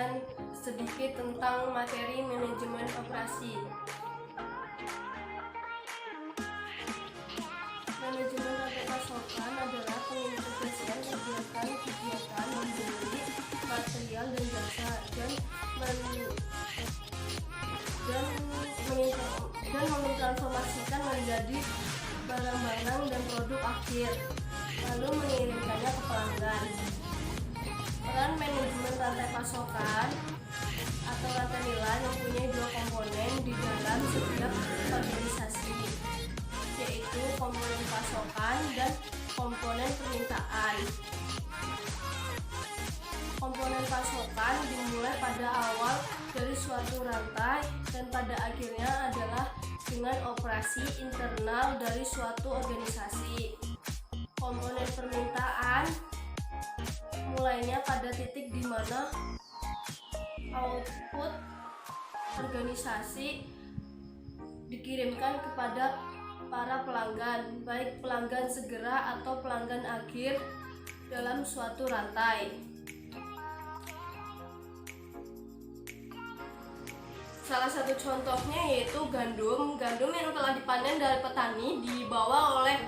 menjelaskan sedikit tentang materi manajemen operasi. Manajemen rantai pasokan adalah pengintegrasian kegiatan membeli material dan jasa dan mentransformasikan menjadi barang-barang dan produk akhir, lalu mengirimkannya ke pelanggan. Peran manajemen rantai pasokan atau rantai nilai mempunyai dua komponen di dalam setiap organisasi, yaitu komponen pasokan dan komponen permintaan. Komponen pasokan dimulai pada awal dari suatu rantai dan pada akhirnya adalah dengan operasi internal dari suatu organisasi. Komponen permintaan mulainya pada titik di mana output organisasi dikirimkan kepada para pelanggan, baik pelanggan segera atau pelanggan akhir dalam suatu rantai. Salah satu contohnya yaitu gandum yang telah dipanen dari petani dibawa oleh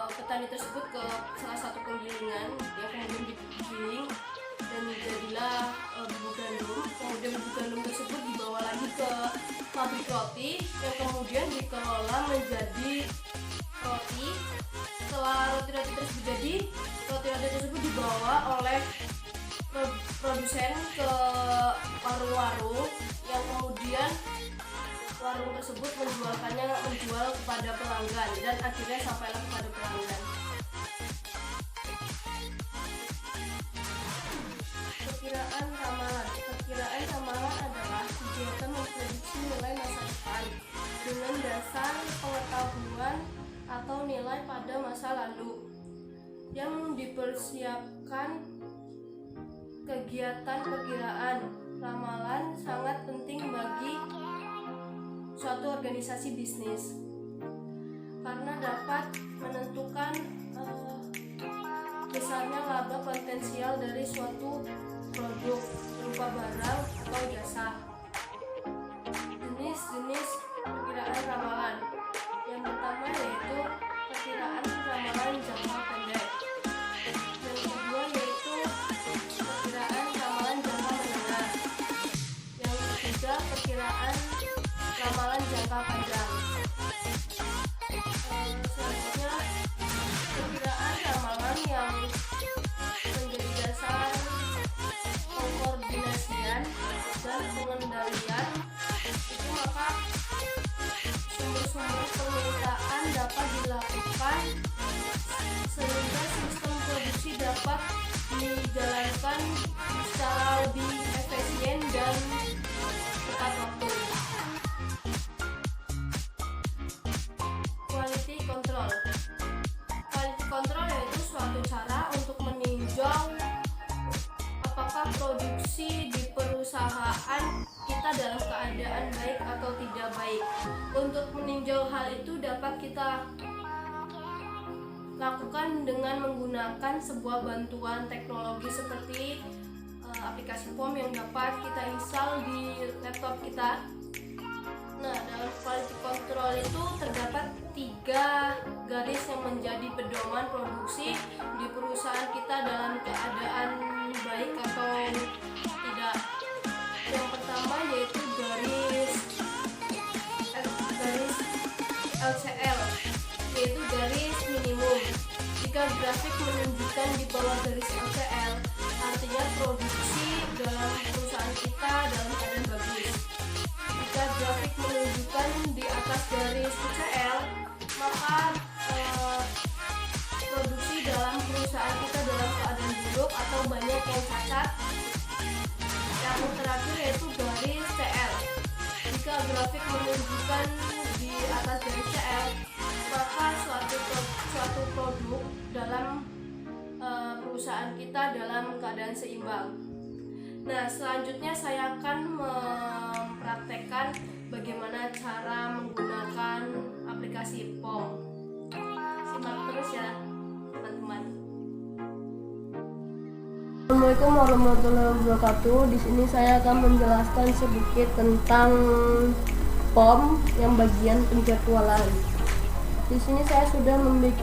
petani tersebut ke salah satu penggilingan, ya, kemudian digiling dan jadilah bubuk gandum. Kemudian bubuk gandum tersebut dibawa lagi ke pabrik roti yang kemudian dikelola menjadi roti. Setelah roti-roti tersebut jadi, roti-roti tersebut dibawa oleh produsen ke warung-warung yang kemudian warung tersebut menjual kepada pelanggan dan akhirnya sampailah kepada pelanggan. Perkiraan ramalan adalah kegiatan memprediksi nilai masa depan dengan dasar pengetahuan atau nilai pada masa lalu yang dipersiapkan. Kegiatan perkiraan ramalan sangat penting bagi suatu organisasi bisnis karena dapat menentukan besarnya laba potensial dari suatu produk berupa barang atau jasa. Jenis-jenis perkiraan ramalan. Yang pertama yaitu perkiraan ramalan jangka pendek. Yang kedua yaitu perkiraan ramalan jangka menengah. Yang ketiga perkiraan ramalan jangka panjang. Selanjutnya perkiraan ramalan yang menjadi dasar pengkoordinasian dan pengendalian itu, maka sumber-sumber permintaan dapat dilakukan sehingga sistem produksi dapat dijalankan secara lebih efisien dan tepat waktu. Quality control. Quality control yaitu suatu cara untuk meninjau apakah produksi di perusahaan kita dalam keadaan baik atau tidak baik. Untuk meninjau hal itu dapat kita lakukan dengan menggunakan sebuah bantuan teknologi seperti aplikasi POM yang dapat kita install di laptop kita. Nah, dalam quality control itu terdapat 3 garis yang menjadi pedoman produksi di perusahaan kita dalam keadaan baik atau tidak. Yang pertama yaitu garis LCL, yaitu garis minimum. Jika grafik menunjukkan di bawah garis LCL, artinya produksi dalam perusahaan kita dalam keadaan bagus. Jika grafik menunjukkan di atas garis UCL, maka produksi dalam perusahaan kita dalam keadaan buruk atau banyak yang cacat. Yang terakhir yaitu garis CL. Jika grafik menunjukkan di atas garis CL, maka suatu produk dalam perusahaan kita dalam keadaan seimbang. Nah, selanjutnya saya akan mempraktekkan bagaimana cara menggunakan aplikasi POM. Simak terus ya, teman-teman. Assalamualaikum warahmatullahi wabarakatuh. Di sini saya akan menjelaskan sedikit tentang POM yang bagian penjadwalan. Di sini saya sudah membuat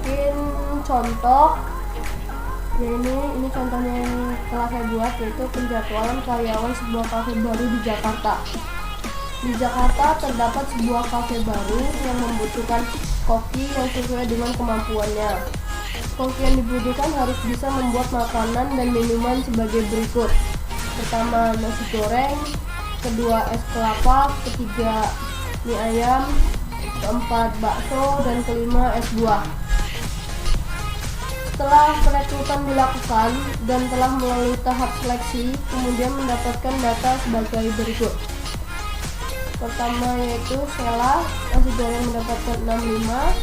contoh. Ya, ini contohnya yang telah saya buat, yaitu penjadwalan karyawan sebuah kafe baru di Jakarta. Di Jakarta terdapat sebuah kafe baru yang membutuhkan koki yang sesuai dengan kemampuannya. Koki yang dibutuhkan harus bisa membuat makanan dan minuman sebagai berikut. Pertama, nasi goreng, kedua, es kelapa, ketiga, mie ayam, keempat, bakso, dan kelima, es buah. Setelah perekrutan dilakukan dan telah melalui tahap seleksi, kemudian mendapatkan data sebagai berikut. Pertama yaitu Sela, nasi goreng mendapatkan 65,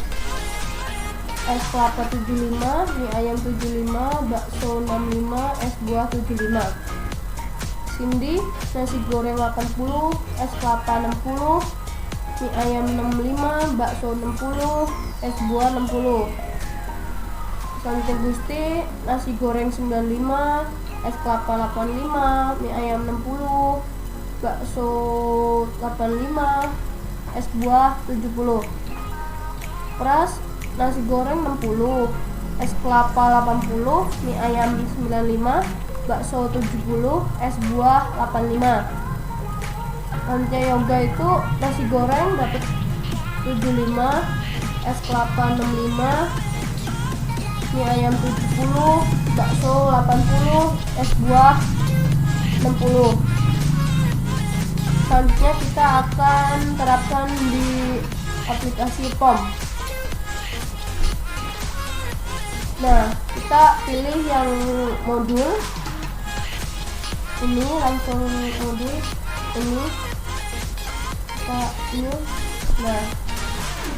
es kelapa 75, mie ayam 75, bakso 65, es buah 75. Cindy, nasi goreng 80, es kelapa 60, mie ayam 65, bakso 60, es buah 60. Selanjutnya Gusti, nasi goreng 95, es kelapa 85, mie ayam 60, bakso 85, es buah 70. Pras, nasi goreng 60, es kelapa 80, mie ayam 95, bakso 70, es buah 85. Lanjutnya Yoga itu nasi goreng dapat 75, es kelapa 65, mie ayam 70, bakso 80, es buah 60. Selanjutnya kita akan terapkan di aplikasi POM. Nah, kita pilih yang modul ini, langsung modul ini kita pilih. Nah,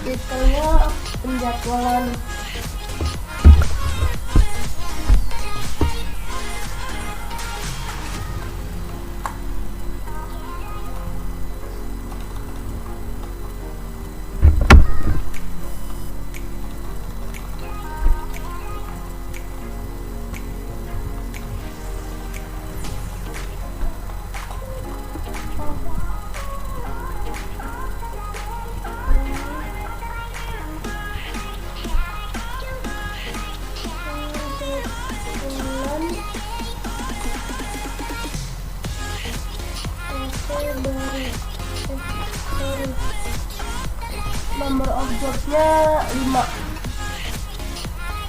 detailnya penjadwalan. Nomor objeknya 5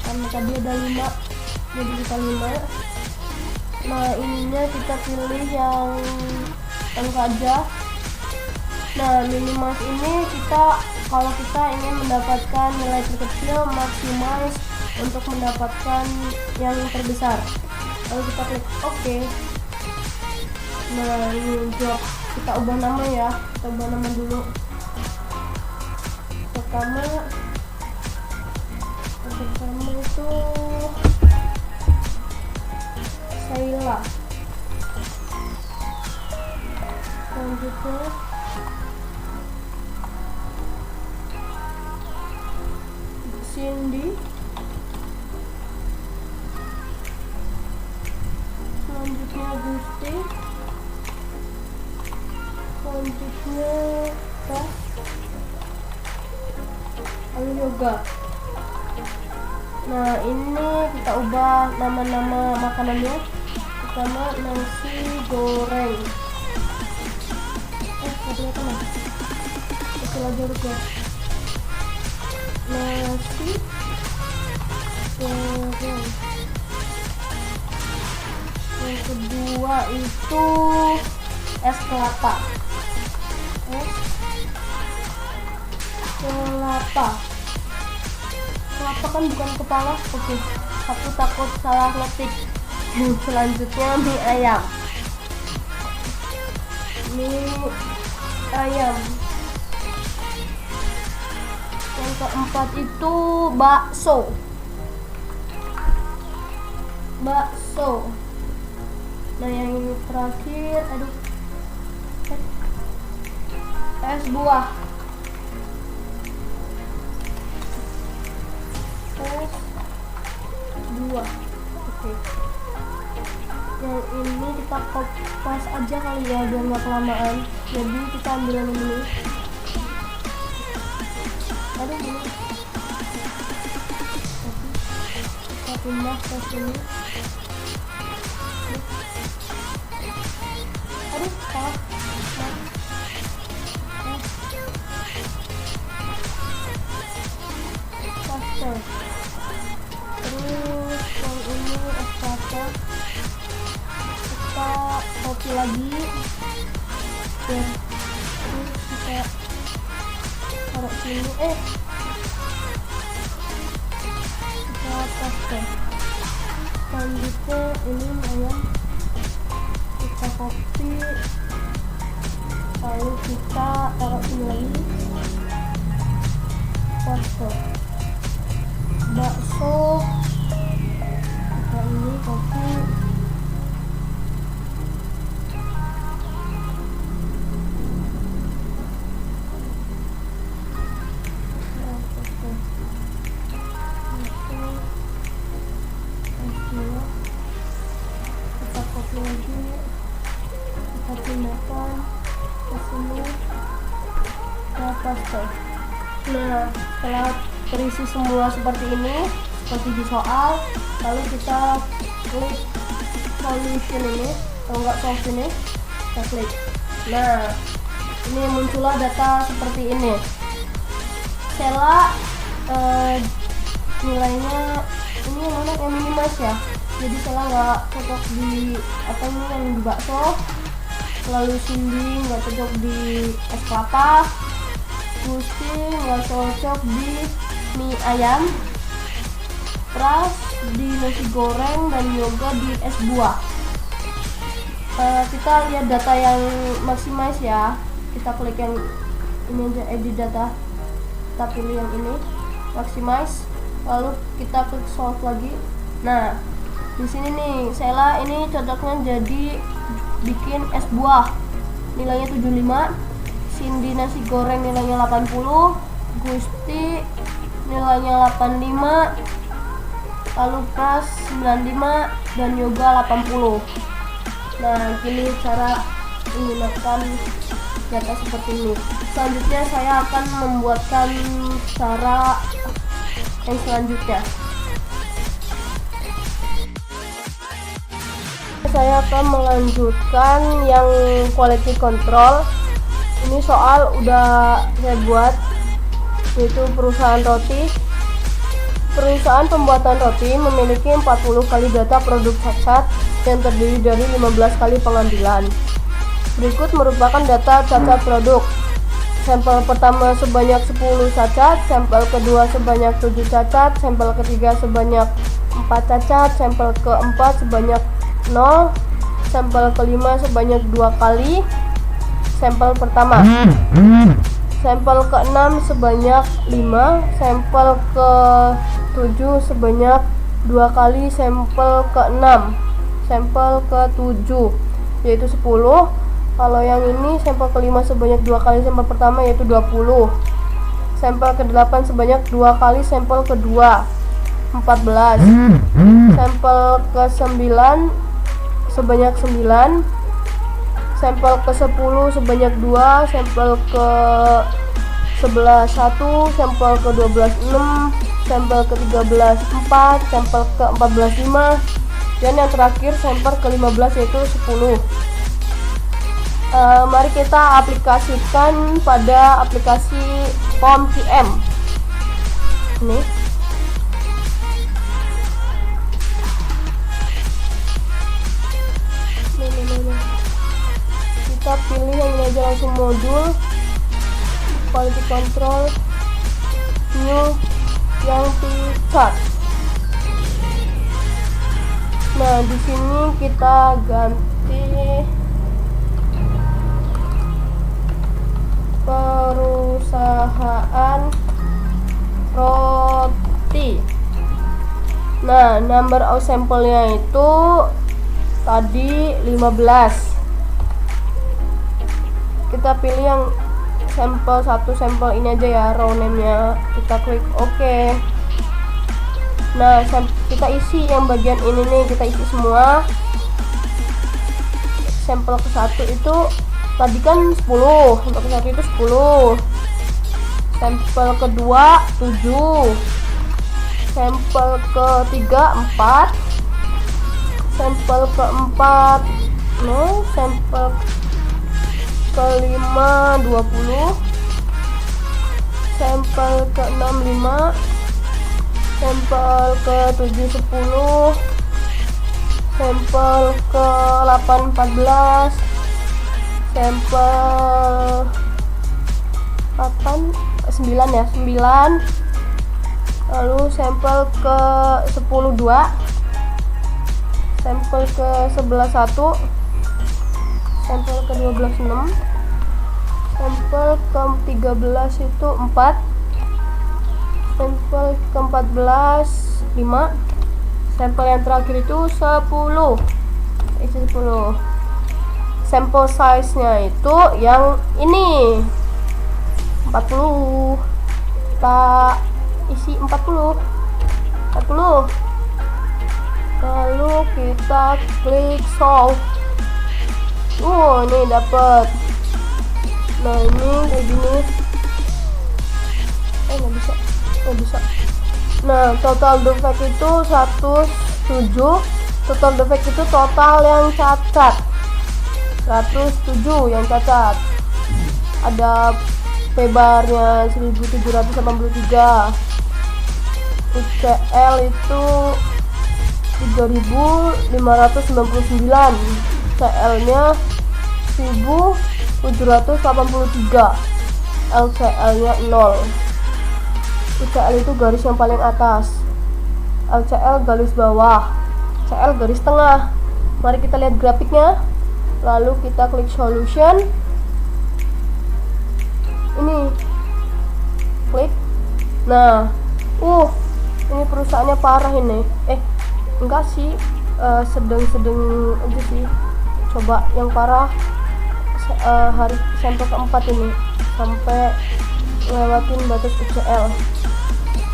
karena tadi ada 5 jadi kita 5. Nah, ininya kita pilih yang saja. Nah, minimalis ini kita kalau kita ingin mendapatkan nilai terkecil, maksimalis untuk mendapatkan yang terbesar. Lalu kita klik OK. Nah, ini job kita ubah nama ya, kita ubah nama dulu. Pertama itu Sheila. Selanjutnya Cindy. Selanjutnya Gusti. Selanjutnya Pras. Lalu Yoga. Nah, ini kita ubah nama-nama makanannya. Pertama nasi goreng. Tadi apa nih? Kecil aja juga. Nasi goreng. Yang kedua itu es kelapa. Es kelapa. Kelapa kan bukan kepala. Oke, aku takut salah ngetik. Selanjutnya mie ayam. Mie ayam. Yang keempat itu bakso. Bakso. Nah, yang ini terakhir, aduh, es buah. Es buah. Oke. Yang ini kita kopas aja kali ya biar nggak kelamaan. Jadi kita ambil yang ini. Aduh ini. Kita pindah ke sini. Aduh salah. Paste. Terus yang ini ekstrase. Kita copy lagi. Dan terus kita taruh sini. Kita paste. Selanjutnya ini ayam. Kita copy. Lalu kita taruh sini lagi. Paste. Bakso kita ini copy. Kita copy lagi, kita pindahkan ke sini, kita paste. Nah, setelah terisi semua seperti ini, seperti di soal, lalu kita klik solution ini, kalau nggak solve ini, kita klik. Nah, ini muncullah data seperti ini. Sela nilainya ini yang mana, yang minimize ya. Jadi Sela nggak cocok di apa ini yang di bakso, lalu Cindy nggak cocok di es kelapa, Gusti nggak cocok di mie ayam, Pras di nasi goreng, dan Yoga di es buah. Kita lihat data yang maximize ya. Kita klik yang ini aja, edit data. Kita pilih yang ini, maximize. Lalu kita klik solve lagi. Nah, di sini nih, Sela ini cocoknya jadi bikin es buah. Nilainya 75. Cindy nasi goreng nilainya 80. Gusti nilainya 85. Lalu Pras 95 dan Yoga 80. Nah, gini cara menggunakan data seperti ini. Selanjutnya saya akan membuatkan cara yang selanjutnya. Saya akan melanjutkan yang quality control. Ini soal udah saya buat, yaitu perusahaan roti. Perusahaan pembuatan roti memiliki 40 kali data produk cacat yang terdiri dari 15 kali pengambilan. Berikut merupakan data cacat produk. Sampel pertama sebanyak 10 cacat, sampel kedua sebanyak 7 cacat, sampel ketiga sebanyak 4 cacat, sampel keempat sebanyak 0, sampel kelima sebanyak 2 kali sampel pertama. Sampel ke-6 sebanyak 5, sampel ke-7 sebanyak 2 kali sampel ke-6, sampel ke-7 yaitu 10. Kalau yang ini sampel ke-5 sebanyak 2 kali sampel pertama yaitu 20. Sampel ke-8 sebanyak 2 kali sampel kedua 14. Sampel ke-9 sebanyak 9. Sampel ke-10 sebanyak 2, sampel ke-11 1, sampel ke-12 6, sampel ke-13 4, sampel ke-14 5, dan yang terakhir sampel ke-15 yaitu 10. Mari kita aplikasikan pada aplikasi POM-TM. Ini kita pilih yang ini aja langsung, modul quality control new yang chart. Nah, di sini kita ganti perusahaan roti. Nah, number of sampelnya itu tadi 15. Kita pilih yang sampel 1, sampel ini aja ya, row name-nya. Kita klik OK. Nah, kita isi yang bagian ini nih, kita isi semua. sampel ke-1 itu tadi kan 10, sampel ke-1 itu 10, sampel kedua 7, sampel ketiga 4, sampel keempat sampel kelima 20, sampel ke-6 5, sampel ke-7 10, sampel ke-8 14, sampel 9 ya 9, lalu sampel ke-10 2, sampel ke-11 1, sampel ke-12 6, sampel ke-13 itu 4, sampel ke-14 5, sampel yang terakhir itu 10. Isi 10. Sampel size-nya itu yang ini 40. Kita isi 40. Lalu kita klik solve. Ini dapat. Nah, ini kayak gini. Nggak bisa. Nah, total defect itu 107. Total defect itu total yang cacat. 107 yang cacat. Ada P-barnya 1783. UCL itu 3599. CL-nya 1783. LCL-nya 0. UCL itu garis yang paling atas, LCL garis bawah, CL garis tengah. Mari kita lihat grafiknya. Lalu kita klik solution. Ini klik. Nah, ini perusahaannya parah ini. Enggak sih, sedang-sedang aja sih. Coba yang parah hari sampel keempat ini sampai lewatin batas UCL.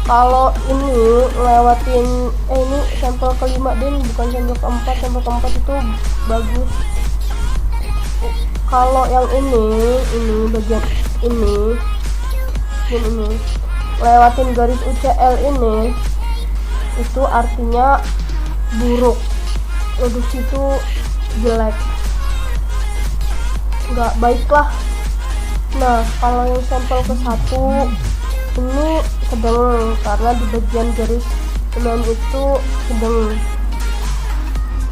Kalau ini lewatin ini sampel kelima bukan sampel keempat. Sampel keempat itu bagus. Kalau yang ini bagian ini lewatin garis UCL ini, itu artinya buruk, produksi itu jelek, nggak baik lah. Nah, kalau yang sampel ke-1 ini sedang, karena di bagian garis teman itu sedang.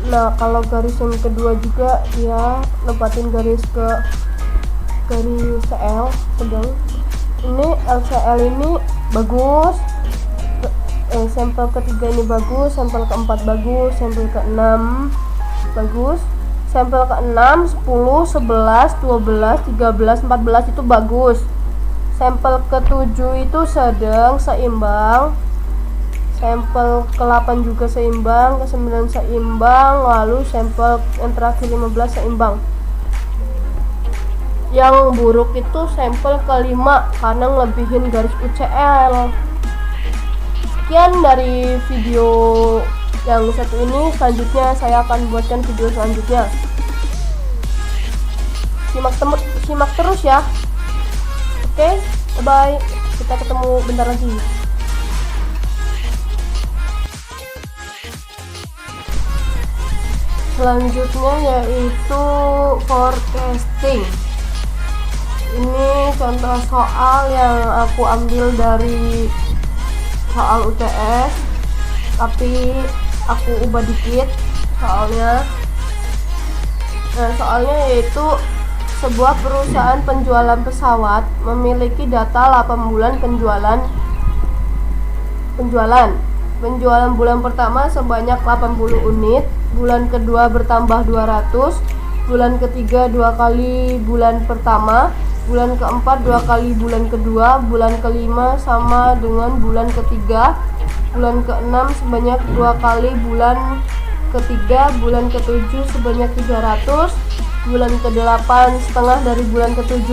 Nah, kalau garis yang kedua juga dia lepatin garis CL sedang. Ini LCL ini bagus. Sampel ketiga ini bagus, sampel keempat bagus, sampel ke-6 bagus, sampel ke-6 10 11 12 13 14 itu bagus. Sampel ke-7 itu sedang, seimbang. Sampel ke-8 juga seimbang, ke-9 seimbang, lalu sampel yang terakhir 15 seimbang. Yang buruk itu sampel ke-5 karena ngelebihin garis UCL. Sekian dari video yang satu ini. Selanjutnya saya akan buatkan video selanjutnya. Simak terus ya. Oke, bye-bye. Kita ketemu bentar lagi. Selanjutnya yaitu forecasting. Ini contoh soal yang aku ambil dari soal UTS, tapi aku ubah dikit soalnya. Nah, soalnya yaitu sebuah perusahaan penjualan pesawat memiliki data 8 bulan penjualan bulan pertama sebanyak 80 unit, bulan kedua bertambah 200, bulan ketiga 2 kali bulan pertama, bulan keempat 2 kali bulan kedua, bulan kelima sama dengan bulan ketiga, bulan keenam sebanyak 2 kali bulan ketiga, bulan ketujuh sebanyak 300, bulan ke-8 setengah dari bulan ke-7.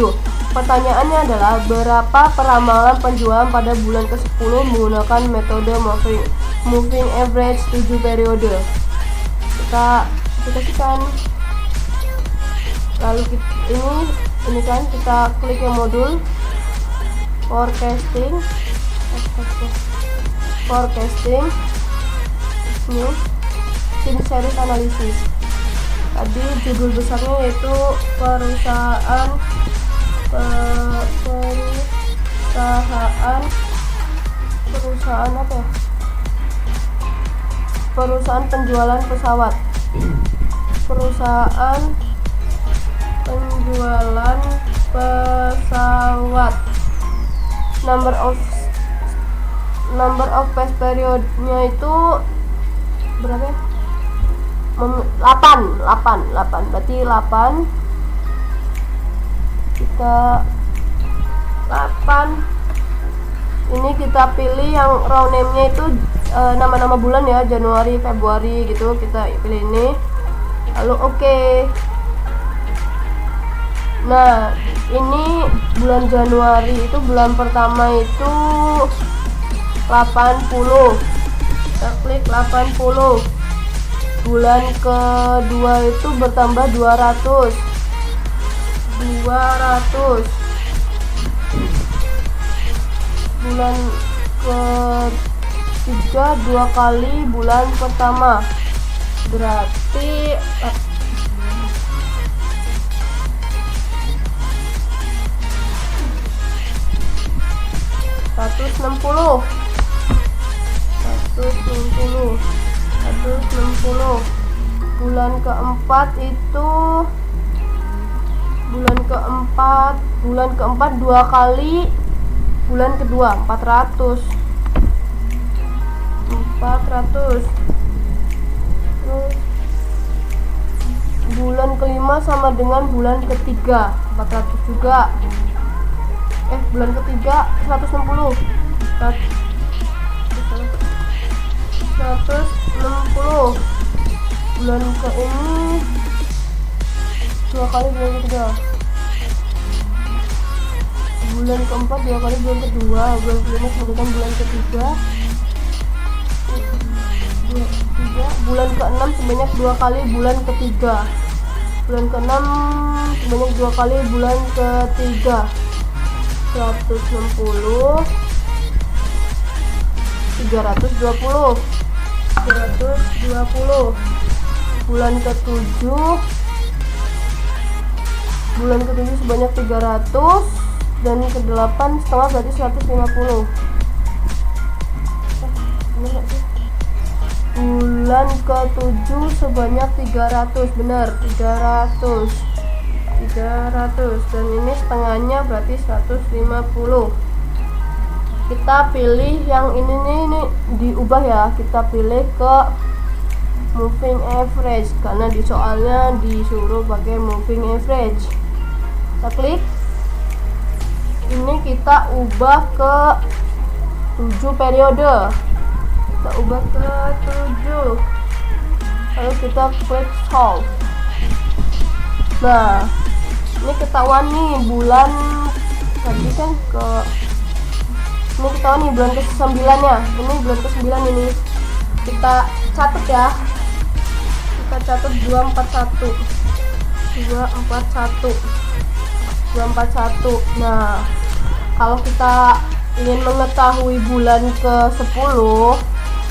Pertanyaannya adalah berapa peramalan penjualan pada bulan ke-10 menggunakan metode moving average 7 periode. Kita aplikasikan. Lalu ini kan kita klik yang modul forecasting ini tim series analisis. Tadi judul besarnya yaitu perusahaan apa ya? Perusahaan penjualan pesawat. Perusahaan penjualan pesawat. Number of past periodnya itu berapa ya? 8 berarti 8 kita 8 ini kita pilih yang row name nya itu nama-nama bulan ya, Januari, Februari gitu, kita pilih ini lalu oke. Nah ini bulan Januari itu bulan pertama itu 80, kita klik 80. Bulan kedua itu bertambah 200. Bulan ketiga 2 kali bulan pertama berarti 160. Bulan keempat 2 kali bulan kedua 400. Terus bulan kelima sama dengan bulan ketiga 400 juga. Bulan ketiga 160. 160. Bulan ke ini 2 kali bulan ketiga. Bulan keempat 2 kali bulan kedua. Bulan kelima sama bulan ketiga. Bulan ke-6 sebanyak 2 kali bulan ketiga. Bulan ke-6 sebanyak 2 kali bulan ketiga. 160. 320. Bulan ke-7 sebanyak 300 dan ke-8 setengah berarti 150. Bulan ke-7 sebanyak 300, benar 300 dan ini setengahnya berarti 150. Kita pilih yang ini diubah ya, kita pilih ke moving average karena di soalnya disuruh pakai moving average. Kita klik ini, kita ubah ke 7 periode, kita ubah ke 7 lalu kita klik solve. Nah ini ketahuan nih bulan tadi kan ini ketahuan nih bulan ke-9 nya, ini bulan ke-9 ini kita catat ya, kita catat 241. Nah kalau kita ingin mengetahui bulan ke-10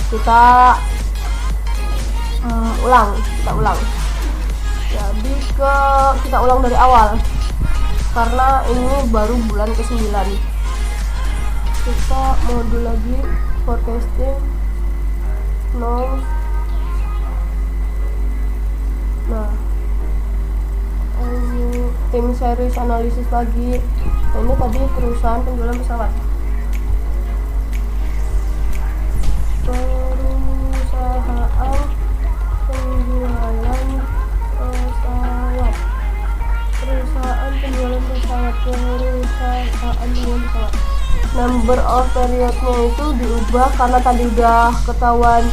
kita ulang. Jadi kita ulang dari awal karena ini baru bulan ke-9. Kita modul lagi forecasting now. Nah ini tim series analisis lagi. Nah, ini tadi perusahaan penjualan pesawat. Number of periodnya itu diubah karena tadi udah ketahuan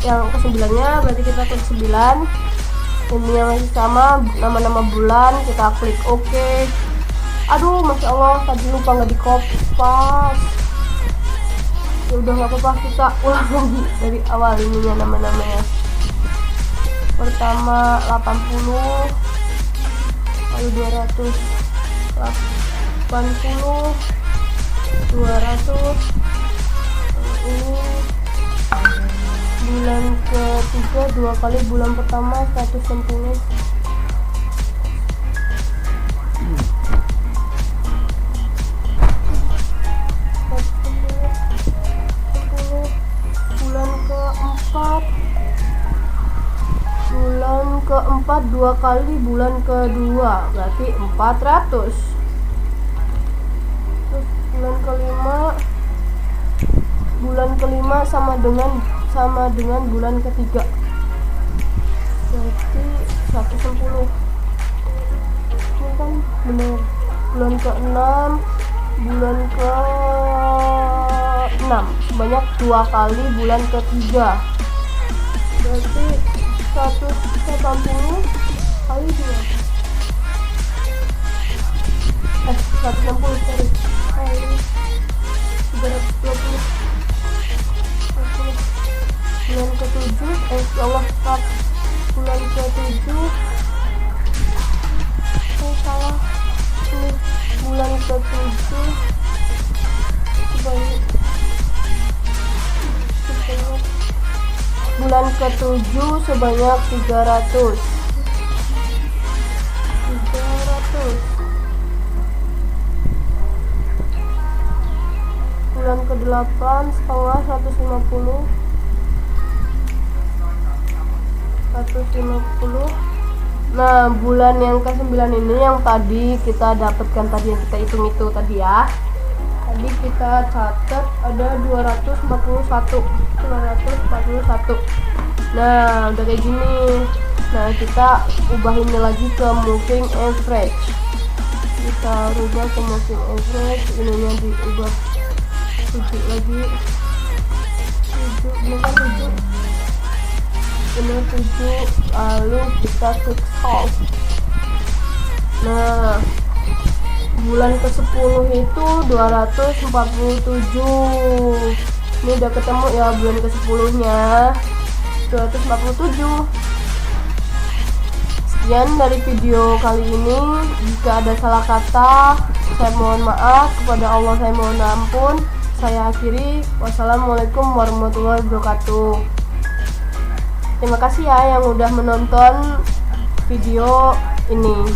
yang ke-9 nya, berarti kita klik 9. Ini yang masih sama, nama-nama bulan, kita klik OK. Aduh masya Allah tadi lupa nggak dikopas. Ya udah nggak apa-apa, kita ulang lagi dari awal ininya nama-namanya. Pertama 80, 280, 200. Ini bulan ketiga 2 kali bulan pertama 160. Bulan keempat 2 kali bulan kedua berarti 400. Terus bulan kelima sama dengan bulan ketiga berarti 110. Ini kan bener. Bulan ke-6 sebanyak 2 kali bulan ketiga berarti 180 kali 2 160 sorry kali 320. Bulan ke-7 ya Allah bulan ke-7 salah ini bulan ke-7 bulan ke-7 sebanyak 300. Bulan ke-8 setengah 150. Nah, bulan yang ke-9 ini yang tadi kita dapatkan tadi, yang kita hitung itu tadi ya. Tadi kita catat ada 241. Nah, udah kayak gini. Nah, kita ubah ini lagi ke moving average. Kita rubah ke moving average, ininya diubah 7 lagi. 7, ini kan 7. Ini 7, lalu kita klik solve. Nah, bulan ke-10 itu 247. Ini udah ketemu ya bulan ke-10 nya 247. Sekian dari video kali ini. Jika ada salah kata, saya mohon maaf. Kepada Allah saya mohon ampun. Saya akhiri. Wassalamualaikum warahmatullahi wabarakatuh. Terima kasih ya yang udah menonton video ini.